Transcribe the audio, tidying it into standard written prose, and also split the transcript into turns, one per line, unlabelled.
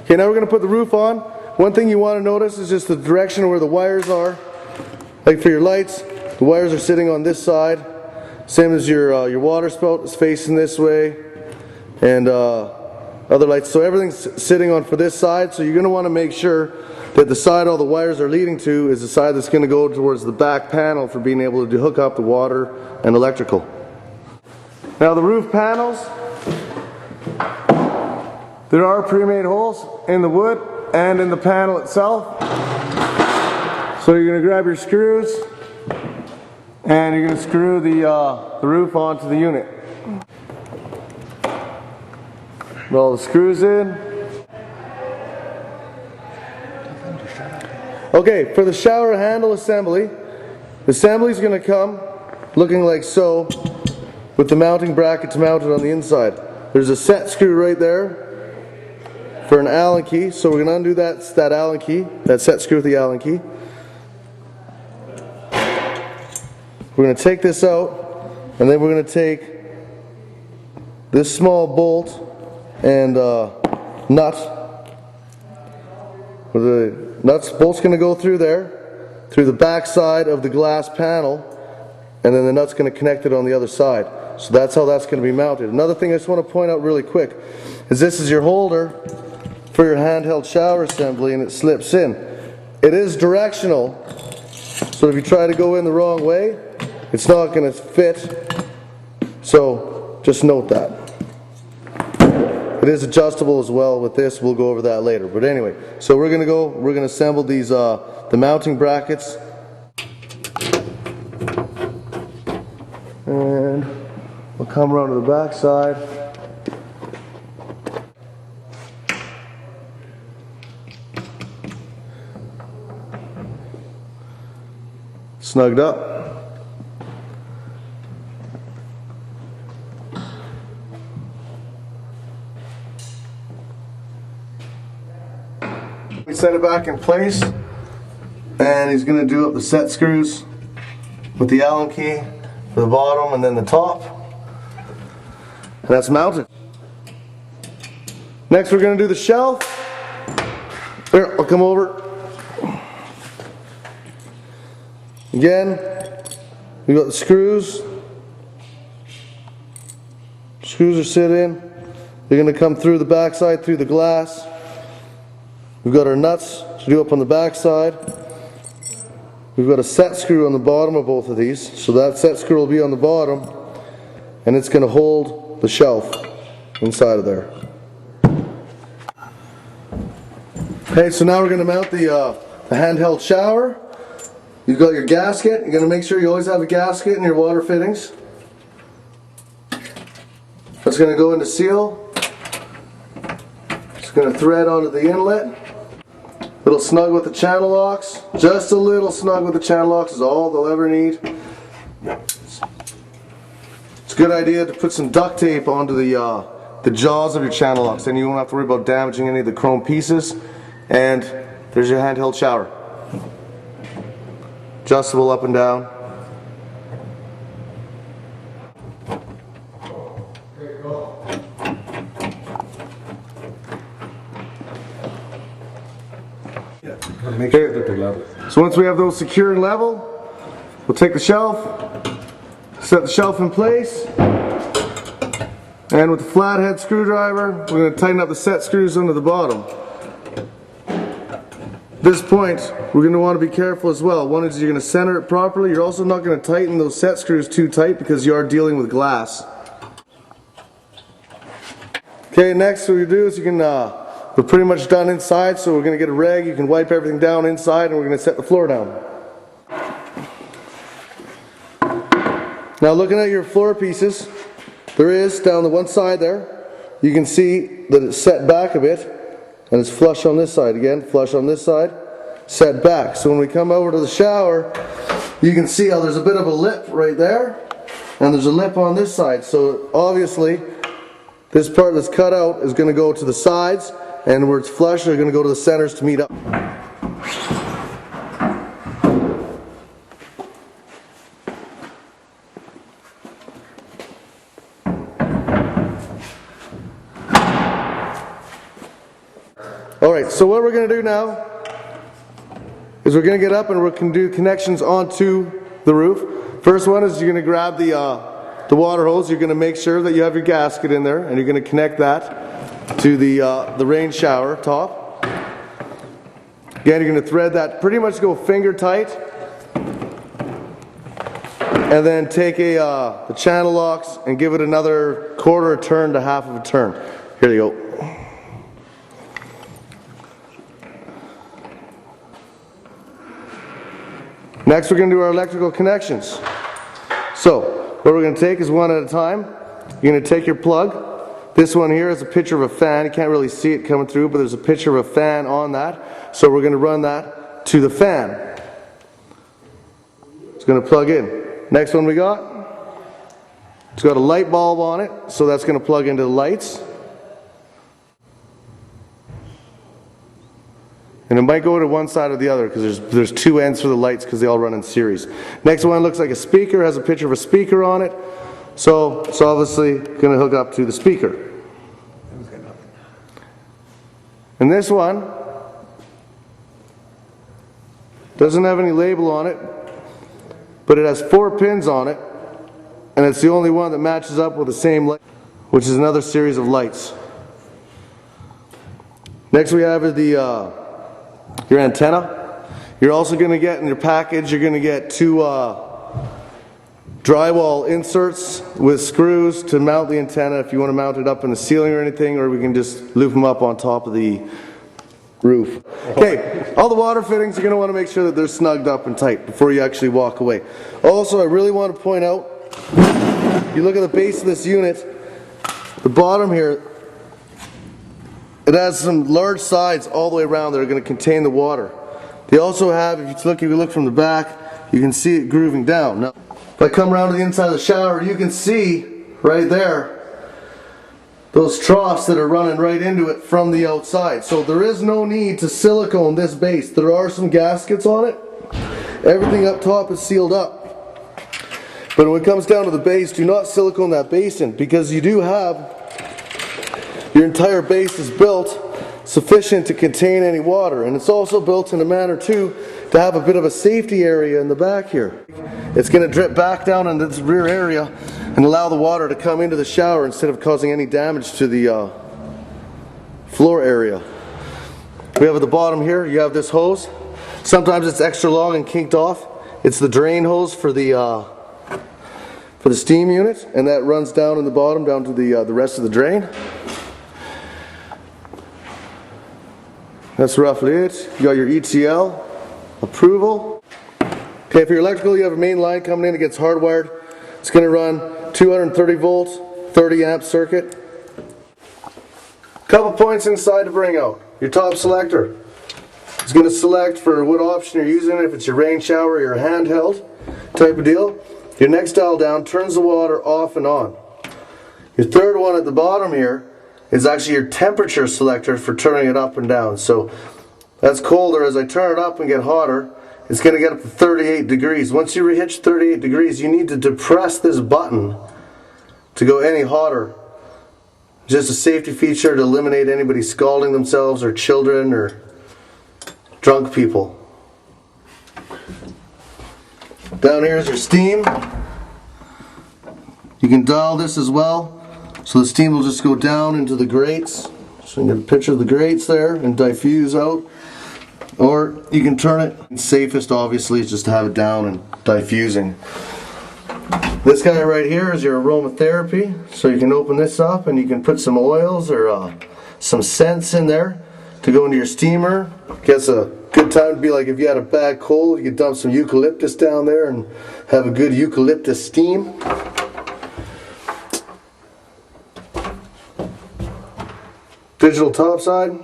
Okay, now we're going to put the roof on. One thing you want to notice is just the direction of where the wires are. Like for your lights, the wires are sitting on this side. Same as your water spout is facing this way. And other lights. So everything's sitting on for this side. So you're going to want to make sure that the side all the wires are leading to is the side that's going to go towards the back panel for being able to hook up the water and electrical. Now the roof panels, there are pre-made holes in the wood and in the panel itself. So you're going to grab your screws and you're going to screw the roof onto the unit. Put all the screws in. Okay, for the shower handle assembly, the assembly is going to come looking like so, with the mounting brackets mounted on the inside. There's a set screw right there for an Allen key, so we're going to undo that Allen key, that set screw with the Allen key. We're going to take this out, and then we're going to take this small bolt and nut. The bolt's going to go through there, through the back side of the glass panel, and then the nut's going to connect it on the other side. So that's how that's going to be mounted. Another thing I just want to point out really quick is this is your holder for your handheld shower assembly, and it slips in. It is directional, so if you try to go in the wrong way, it's not going to fit. So just note that. It is adjustable as well with this. We'll go over that later. But anyway, so we're going to assemble these the mounting brackets. And we'll come around to the back side. Snugged up. We set it back in place, and he's going to do up the set screws with the Allen key for the bottom and then the top, and that's mounted. Next we're going to do the shelf. Here, I'll come over. Again, we've got the screws. Screws are sit in. They're going to come through the backside, through the glass. We've got our nuts to do up on the back side. We've got a set screw on the bottom of both of these, so that set screw will be on the bottom, and it's going to hold the shelf inside of there. Okay, so now we're going to mount the handheld shower. You've got your gasket. You're going to make sure you always have a gasket in your water fittings. That's going to go into seal. It's going to thread onto the inlet. Little snug with the channel locks. Just a little snug with the channel locks is all they'll ever need. It's a good idea to put some duct tape onto the jaws of your channel locks, then you won't have to worry about damaging any of the chrome pieces. And there's your handheld shower. Adjustable up and down.
Make sure that they're level.
So once we have those secure and level, we'll take the shelf, set the shelf in place, and with the flathead screwdriver, we're going to tighten up the set screws under the bottom. At this point, we're going to want to be careful as well. One is you're going to center it properly. You're also not going to tighten those set screws too tight because you are dealing with glass. Okay, next what we do is we're pretty much done inside, so we're going to get a rag. You can wipe everything down inside, and we're going to set the floor down. Now looking at your floor pieces, there is, down the one side there, you can see that it's set back a bit, and it's flush on this side. Again, flush on this side, set back. So when we come over to the shower, you can see how there's a bit of a lip right there, and there's a lip on this side. So obviously, this part that's cut out is going to go to the sides, and where it's flush, they're going to go to the centers to meet up. Alright, so what we're going to do now is we're going to get up and we're going to do connections onto the roof. First one is you're going to grab the water hose. You're going to make sure that you have your gasket in there, and you're going to connect that to the rain shower top. Again, you're going to thread that, pretty much go finger tight, and then take the channel locks and give it another quarter a turn to half of a turn. Here you go. Next, we're going to do our electrical connections. So, what we're going to take is one at a time. You're going to take your plug. This one here is a picture of a fan. You can't really see it coming through, but there's a picture of a fan on that. So we're going to run that to the fan. It's going to plug in. Next one we got, it's got a light bulb on it, so that's going to plug into the lights. And it might go to one side or the other because there's two ends for the lights because they all run in series. Next one looks like a speaker, has a picture of a speaker on it. So it's obviously going to hook up to the speaker. And this one doesn't have any label on it, but it has 4 pins on it, and it's the only one that matches up with the same light, which is another series of lights. Next we have your antenna. You're also going to get in your package, you're going to get 2 drywall inserts with screws to mount the antenna if you want to mount it up in the ceiling or anything, or we can just loop them up on top of the roof. Okay, all the water fittings, you're going to want to make sure that they're snugged up and tight before you actually walk away. Also, I really want to point out, you look at the base of this unit, the bottom here, it has some large sides all the way around that are going to contain the water. They also have, if you look from the back, you can see it grooving down. Now, if I come around to the inside of the shower, you can see right there those troughs that are running right into it from the outside. So there is no need to silicone this base. There are some gaskets on it. Everything up top is sealed up. But when it comes down to the base, do not silicone that base in, because you do have, your entire base is built sufficient to contain any water. And it's also built in a manner too to have a bit of a safety area in the back here. It's going to drip back down into this rear area and allow the water to come into the shower instead of causing any damage to the floor area. We have at the bottom here, you have this hose. Sometimes it's extra long and kinked off. It's the drain hose for the steam unit, and that runs down in the bottom down to the rest of the drain. That's roughly it. You got your ETL approval. Okay, for your electrical, you have a main line coming in. It gets hardwired. It's going to run 230 volts, 30 amp circuit. Couple points inside to bring out. Your top selector is going to select for what option you're using. If it's your rain shower or your handheld type of deal. Your next dial down turns the water off and on. Your third one at the bottom here is actually your temperature selector for turning it up and down. So that's colder. As I turn it up and get hotter, it's going to get up to 38 degrees. Once you reach 38 degrees, you need to depress this button to go any hotter. Just a safety feature to eliminate anybody scalding themselves, or children, or drunk people. Down here is your steam. You can dial this as well. So the steam will just go down into the grates. So you get a picture of the grates there and diffuse out. Or you can turn it. Safest obviously is just to have it down and diffusing. This guy right here is your aromatherapy. So you can open this up and you can put some oils or some scents in there to go into your steamer. Guess a good time to be like if you had a bad cold, you could dump some eucalyptus down there and have a good eucalyptus steam. Digital top side.